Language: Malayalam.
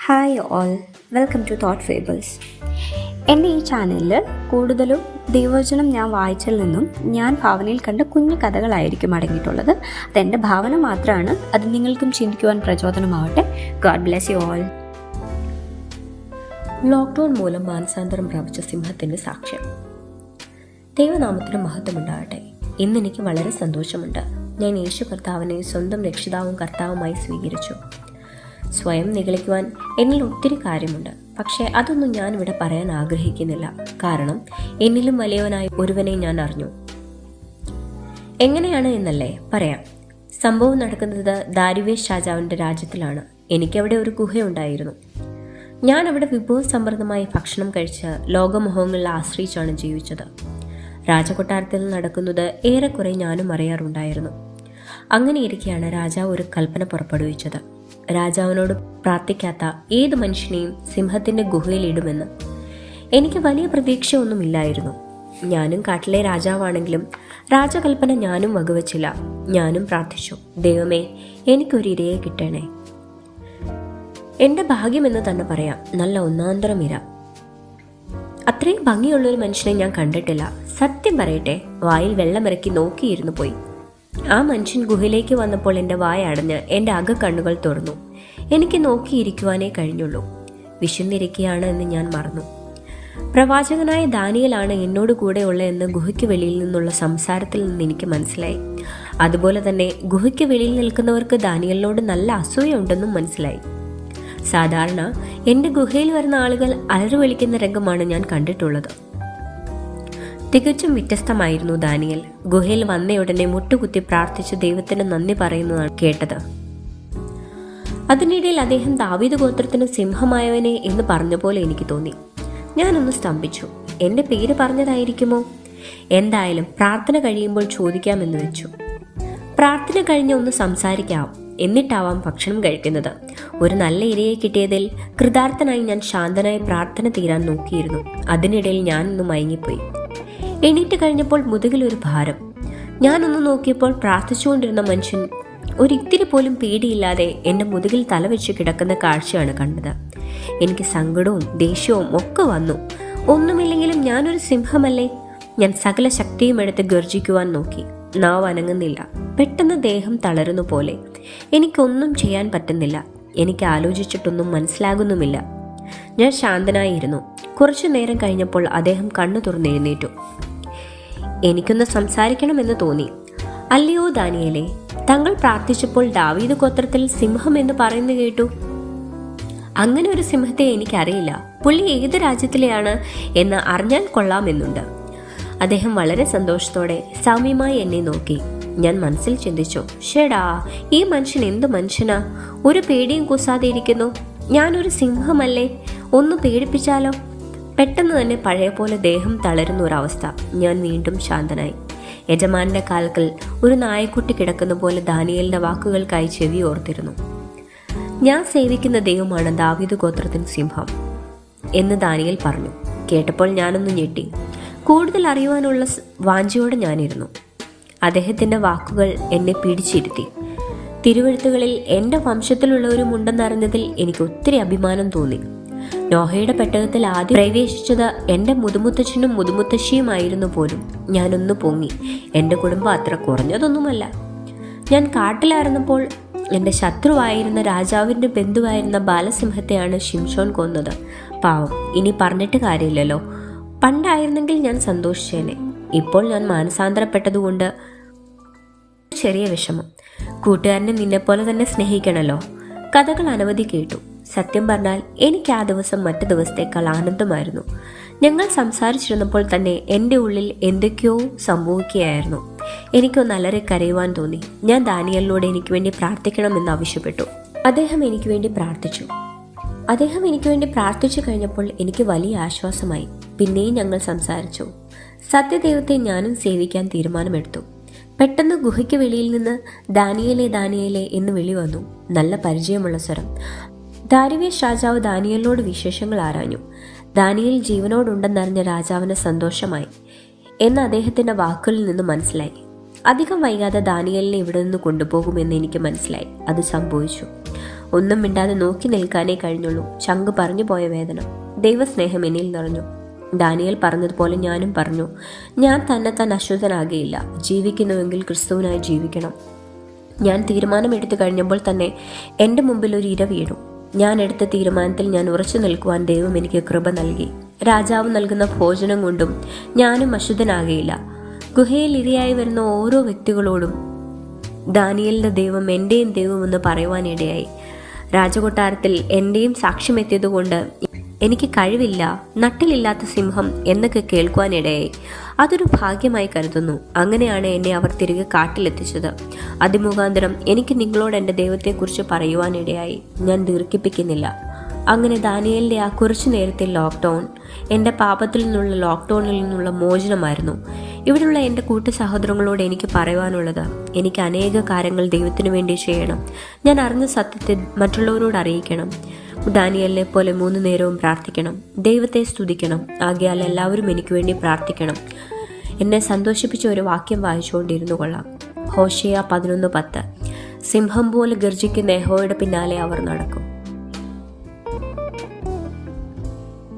Hi all, welcome to thought fables. എൻ്റെ ഈ ചാനലിൽ കൂടുതലും ദൈവവചനം ഞാൻ വായിച്ചതിൽ നിന്നും ഞാൻ ഭാവനയിൽ കണ്ട കുഞ്ഞു കഥകളായിരിക്കും അടങ്ങിയിട്ടുള്ളത്. അതെൻ്റെ ഭാവന മാത്രമാണ്. അത് നിങ്ങൾക്കും ചിന്തിക്കുവാൻ പ്രചോദനമാവട്ടെ. God bless you all. Lockdown മൂലം മാനസാന്തരം പ്രാപിച്ച സിംഹത്തിൻ്റെ സാക്ഷ്യം. ദൈവനാമത്തിന് മഹത്വമുണ്ടാകട്ടെ. ഇന്നെനിക്ക് വളരെ സന്തോഷമുണ്ട്. ഞാൻ യേശു കർത്താവിനെ സ്വന്തം രക്ഷിതാവും കർത്താവുമായി സ്വീകരിച്ചു. സ്വയം നിഗളിക്കുവാൻ എന്നിൽ ഒത്തിരി കാര്യമുണ്ട്. പക്ഷേ അതൊന്നും ഞാനിവിടെ പറയാൻ ആഗ്രഹിക്കുന്നില്ല. കാരണം എന്നിലും വലിയവനായ ഒരുവനെ ഞാൻ അറിഞ്ഞു. എങ്ങനെയാണ് എന്നല്ലേ പറയാം. സംഭവം നടക്കുന്നത് ദാരിവേഷ് രാജാവിൻ്റെ രാജ്യത്തിലാണ്. എനിക്കവിടെ ഒരു ഗുഹയുണ്ടായിരുന്നു. ഞാൻ അവിടെ വിഭവസമൃദ്ധമായി ഭക്ഷണം കഴിച്ച് ലോകമോഹങ്ങളിൽ ആശ്രയിച്ചാണ് ജീവിച്ചത്. രാജകൊട്ടാരത്തിൽ നടക്കുന്നത് ഏറെക്കുറെ ഞാനും അറിയാറുണ്ടായിരുന്നു. അങ്ങനെയിരിക്കെയാണ് രാജാവ് ഒരു കൽപ്പന പുറപ്പെടുവിച്ചത്. രാജാവിനോട് പ്രാർത്ഥിക്കാത്ത ഏത് മനുഷ്യനെയും സിംഹത്തിന്റെ ഗുഹയിൽ ഇടുമെന്ന്. എനിക്ക് വലിയ പ്രതീക്ഷയൊന്നുമില്ലായിരുന്നു. ഞാനും കാട്ടിലെ രാജാവാണെങ്കിലും രാജകൽപ്പന ഞാനും വകവച്ചില്ല. ഞാനും പ്രാർത്ഥിച്ചു, ദൈവമേ, എനിക്കൊരു ഇരയെ കിട്ടണേ. എന്റെ ഭാഗ്യമെന്ന് തന്നെ പറയാം. നല്ല ഒന്നാന്തരം ഇര. അത്രയും ഭംഗിയുള്ളൊരു മനുഷ്യനെ ഞാൻ കണ്ടിട്ടില്ല. സത്യം പറയട്ടെ, വായിൽ വെള്ളമിറക്കി നോക്കിയിരുന്നു പോയി. ആ മനുഷ്യൻ ഗുഹയിലേക്ക് വന്നപ്പോൾ എൻ്റെ വായ അടഞ്ഞ് എൻ്റെ അകക്കണ്ണുകൾ തുറന്നു. എനിക്ക് നോക്കിയിരിക്കുവാനേ കഴിഞ്ഞുള്ളൂ. വിശന്നിരിക്കുകയാണ് എന്ന് ഞാൻ മറന്നു. പ്രവാചകനായ ദാനിയേലാണ് എന്നോട് കൂടെയുള്ള എന്ന് ഗുഹയ്ക്ക് വെളിയിൽ നിന്നുള്ള സംസാരത്തിൽ നിന്ന് എനിക്ക് മനസ്സിലായി. അതുപോലെ തന്നെ ഗുഹയ്ക്ക് വെളിയിൽ നിൽക്കുന്നവർക്ക് ദാനിയേലിനോട് നല്ല അസൂയുണ്ടെന്നും മനസ്സിലായി. സാധാരണ എൻ്റെ ഗുഹയിൽ വരുന്ന ആളുകൾ അലറി വിളിക്കുന്ന രംഗമാണ് ഞാൻ കണ്ടിട്ടുള്ളത്. തികച്ചും വ്യത്യസ്തമായിരുന്നു ദാനിയേൽ. ഗുഹയിൽ വന്നയുടനെ മുട്ടുകുത്തി പ്രാർത്ഥിച്ച് ദൈവത്തിന് നന്ദി പറയുന്നതാണ് കേട്ടത്. അതിനിടയിൽ അദ്ദേഹം ദാവീദ് ഗോത്രത്തിന് സിംഹമായവനെ എന്ന് പറഞ്ഞ പോലെ എനിക്ക് തോന്നി. ഞാനൊന്ന് സ്തംഭിച്ചു. എൻ്റെ പേര് പറഞ്ഞതായിരിക്കുമോ? എന്തായാലും പ്രാർത്ഥന കഴിയുമ്പോൾ ചോദിക്കാമെന്ന് വെച്ചു. പ്രാർത്ഥന കഴിഞ്ഞ് ഒന്ന് സംസാരിക്കാം, എന്നിട്ടാവാം ഭക്ഷണം കഴിക്കുന്നത്. ഒരു നല്ല ഇരയെ കിട്ടിയതിൽ കൃതാർത്ഥനായി ഞാൻ ശാന്തനായി പ്രാർത്ഥന തീരാൻ നോക്കിയിരുന്നു. അതിനിടയിൽ ഞാനൊന്ന് മയങ്ങിപ്പോയി. എണീറ്റ് കഴിഞ്ഞപ്പോൾ മുതുകിലൊരു ഭാരം. ഞാനൊന്ന് നോക്കിയപ്പോൾ പ്രാർത്ഥിച്ചുകൊണ്ടിരുന്ന മനുഷ്യൻ ഒരിത്തിരി പോലും പേടിയില്ലാതെ എൻ്റെ മുതുകിൽ തലവെച്ച് കിടക്കുന്ന കാഴ്ചയാണ് കണ്ടത്. എനിക്ക് സങ്കടവും ദേഷ്യവും ഒക്കെ വന്നു. ഒന്നുമില്ലെങ്കിലും ഞാനൊരു സിംഹമല്ലേ. ഞാൻ സകല ശക്തിയും എടുത്ത് ഗർജിക്കുവാൻ നോക്കി. നാവ് അനങ്ങുന്നില്ല. പെട്ടെന്ന് ദേഹം തളരുന്നു പോലെ. എനിക്കൊന്നും ചെയ്യാൻ പറ്റുന്നില്ല. എനിക്ക് ആലോചിച്ചിട്ടൊന്നും മനസ്സിലാകുന്നുമില്ല. ഞാൻ ശാന്തനായിരുന്നു. കുറച്ചു നേരം കഴിഞ്ഞപ്പോൾ അദ്ദേഹം കണ്ണു തുറന്നെഴുന്നേറ്റു. എനിക്കൊന്ന് സംസാരിക്കണമെന്ന് തോന്നി. അല്ലയോ ദാനിയേലേ, താങ്കൾ പ്രാർത്ഥിച്ചപ്പോൾ ദാവീദ് ഗോത്രത്തിൽ സിംഹം എന്ന് പറയുന്നു കേട്ടു. അങ്ങനെ ഒരു സിംഹത്തെ എനിക്കറിയില്ല. പുള്ളി ഏത് രാജ്യത്തിലെയാണ് എന്ന് അറിഞ്ഞാൽ കൊള്ളാമെന്നുണ്ട്. അദ്ദേഹം വളരെ സന്തോഷത്തോടെ സൗമ്യമായി എന്നെ നോക്കി. ഞാൻ മനസ്സിൽ ചിന്തിച്ചു, ഷേടാ, ഈ മനുഷ്യൻ എന്ത് മനുഷ്യനാ, ഒരു പേടിയും കൂസാതെ ഇരിക്കുന്നു. ഞാനൊരു സിംഹമല്ലേ, ഒന്ന് പേടിപ്പിച്ചാലോ. പെട്ടെന്ന് തന്നെ പഴയ പോലെ ദേഹം തളരുന്ന ഒരവസ്ഥ. ഞാൻ വീണ്ടും ശാന്തനായി. യജമാന്റെ കാൽക്കൽ ഒരു നായക്കുട്ടി കിടക്കുന്ന പോലെ ദാനിയേലിന്റെ വാക്കുകൾക്കായി ചെവി ഓർത്തിരുന്നു. ഞാൻ സേവിക്കുന്ന ദൈവമാണ് ദാവീദ് ഗോത്രത്തിന് സിംഹം എന്ന് ദാനിയേൽ പറഞ്ഞു. കേട്ടപ്പോൾ ഞാനൊന്ന് ഞെട്ടി. കൂടുതൽ അറിയുവാനുള്ള വാഞ്ചയോടെ ഞാനിരുന്നു. അദ്ദേഹത്തിന്റെ വാക്കുകൾ എന്നെ പിടിച്ചിരുത്തി. തിരുവെഴുത്തുകളിൽ എൻ്റെ വംശത്തിലുള്ളവരുമുണ്ടെന്നറിഞ്ഞതിൽ എനിക്ക് ഒത്തിരി അഭിമാനം തോന്നി. നോഹയുടെ പെട്ടകത്തിൽ ആദ്യം പ്രവേശിച്ചത് എൻ്റെ മുതുമുത്തച്ഛനും മുതുമുത്തശ്ശിയുമായിരുന്നു പോലും. ഞാനൊന്ന് പൊങ്ങി. എൻ്റെ കുടുംബം അത്ര കുറഞ്ഞതൊന്നുമല്ല. ഞാൻ കാട്ടിലായിരുന്നപ്പോൾ എൻ്റെ ശത്രുവായിരുന്ന രാജാവിൻ്റെ ബന്ധുവായിരുന്ന ബാലസിംഹത്തെയാണ് ശിംശോൻ കൊന്നത്. പാവം, ഇനി പറഞ്ഞിട്ട് കാര്യമില്ലല്ലോ. പണ്ടായിരുന്നെങ്കിൽ ഞാൻ സന്തോഷിച്ചേനെ. ഇപ്പോൾ ഞാൻ മാനസാന്തരപ്പെട്ടതുകൊണ്ട് ചെറിയ വിഷമം. കൂട്ടുകാരനെ നിന്നെപ്പോലെ തന്നെ സ്നേഹിക്കണല്ലോ. കഥകൾ അനവധി കേട്ടു. സത്യം പറഞ്ഞാൽ എനിക്ക് ആ ദിവസം മറ്റു ദിവസത്തേക്കാൾ ആനന്ദമായിരുന്നു. ഞങ്ങൾ സംസാരിച്ചിരുന്നപ്പോൾ തന്നെ എൻ്റെ ഉള്ളിൽ എന്തൊക്കെയോ സംഭവിക്കുകയായിരുന്നു. എനിക്കൊന്ന് അലറി കരയുവാൻ തോന്നി. ഞാൻ ദാനിയേലിനോട് എനിക്ക് വേണ്ടി പ്രാർത്ഥിക്കണമെന്ന് ആവശ്യപ്പെട്ടു. അദ്ദേഹം എനിക്ക് വേണ്ടി പ്രാർത്ഥിച്ചു കഴിഞ്ഞപ്പോൾ എനിക്ക് വലിയ ആശ്വാസമായി. പിന്നെയും ഞങ്ങൾ സംസാരിച്ചു. സത്യദൈവത്തെ ഞാനും സേവിക്കാൻ തീരുമാനമെടുത്തു. പെട്ടെന്ന് ഗുഹയ്ക്ക് വെളിയിൽ നിന്ന് ദാനിയേലേ, ദാനിയേലേ എന്ന് വിളി വന്നു. നല്ല പരിചയമുള്ള സ്വരം. ദാരിവേഷ് രാജാവ് ദാനിയേലിനോട് വിശേഷങ്ങൾ ആരാഞ്ഞു. ദാനിയേൽ ജീവനോടുണ്ടെന്നറിഞ്ഞ രാജാവിന് സന്തോഷമായി എന്ന് അദ്ദേഹത്തിന്റെ വാക്കുകളിൽ നിന്ന് മനസ്സിലായി. അധികം വൈകാതെ ദാനിയേലിനെ ഇവിടെ നിന്ന് കൊണ്ടുപോകുമെന്ന് എനിക്ക് മനസ്സിലായി. അത് സംഭവിച്ചു. ഒന്നും മിണ്ടാതെ നോക്കി നിൽക്കാനേ കഴിഞ്ഞുള്ളൂ. ചങ്ക് പറഞ്ഞു പോയ വേദന. ദൈവസ്നേഹം എന്നിൽ നിറഞ്ഞു. ദാനിയേൽ പറഞ്ഞതുപോലെ ഞാനും പറഞ്ഞു, ഞാൻ തന്നെത്താൻ അശുദ്ധനാകുകയില്ല. ജീവിക്കുന്നുവെങ്കിൽ ക്രിസ്തുവിനായി ജീവിക്കണം. ഞാൻ തീരുമാനമെടുത്തു കഴിഞ്ഞപ്പോൾ തന്നെ എൻ്റെ മുമ്പിൽ ഒരു ഇര വീണു. ഞാൻ എടുത്ത തീരുമാനത്തിൽ ഞാൻ ഉറച്ചു നിൽക്കുവാൻ ദൈവം എനിക്ക് കൃപ നൽകി. രാജാവ് നൽകുന്ന ഭോജനം കൊണ്ടും ഞാനും അശുദ്ധനാകുകയില്ല. ഗുഹയിൽ ഇരയായി വരുന്ന ഓരോ വ്യക്തികളോടും ദാനിയേലിൻ്റെ ദൈവം എൻ്റെയും ദൈവമെന്ന് പറയുവാനിടയായി. രാജകൊട്ടാരത്തിൽ എൻ്റെയും സാക്ഷ്യമെത്തിയതുകൊണ്ട് എനിക്ക് കഴിവില്ല, നട്ടിലില്ലാത്ത സിംഹം എന്നൊക്കെ കേൾക്കുവാനിടയായി. അതൊരു ഭാഗ്യമായി കരുതുന്നു. അങ്ങനെയാണ് എന്നെ അവർ തിരികെ കാട്ടിലെത്തിച്ചത്. അതിമുഖാന്തരം എനിക്ക് നിങ്ങളോട് എൻ്റെ ദൈവത്തെക്കുറിച്ച് പറയുവാനിടയായി. ഞാൻ ദീർഘിപ്പിക്കുന്നില്ല. അങ്ങനെ ദാനിയേലിൻ്റെ ആ കുറച്ചു നേരത്തെ ലോക്ക്ഡൗൺ എൻ്റെ പാപത്തിൽ നിന്നുള്ള ലോക്ക്ഡൗണിൽ നിന്നുള്ള മോചനമായിരുന്നു. ഇവിടെയുള്ള എൻ്റെ കൂട്ടു സഹോദരങ്ങളോട് എനിക്ക് പറയുവാനുള്ളത്, എനിക്ക് അനേക കാര്യങ്ങൾ ദൈവത്തിനു വേണ്ടി ചെയ്യണം. ഞാൻ അറിഞ്ഞ സത്യത്തെ മറ്റുള്ളവരോട് അറിയിക്കണം. ദാനിയേലിനെ പോലെ 3 നേരവും പ്രാർത്ഥിക്കണം, ദൈവത്തെ സ്തുതിക്കണം. ആകയാൽ എല്ലാവരും എനിക്ക് വേണ്ടി പ്രാർത്ഥിക്കണം. എന്നെ സന്തോഷിപ്പിച്ച ഒരു വാക്യം വായിച്ചുകൊണ്ടിരുന്നു കൊള്ളാം. ഹോശേയ 11:10. സിംഹം പോലെ ഗർജിക്കുന്ന യഹോവയുടെ പിന്നാലെ അവർ നടക്കും.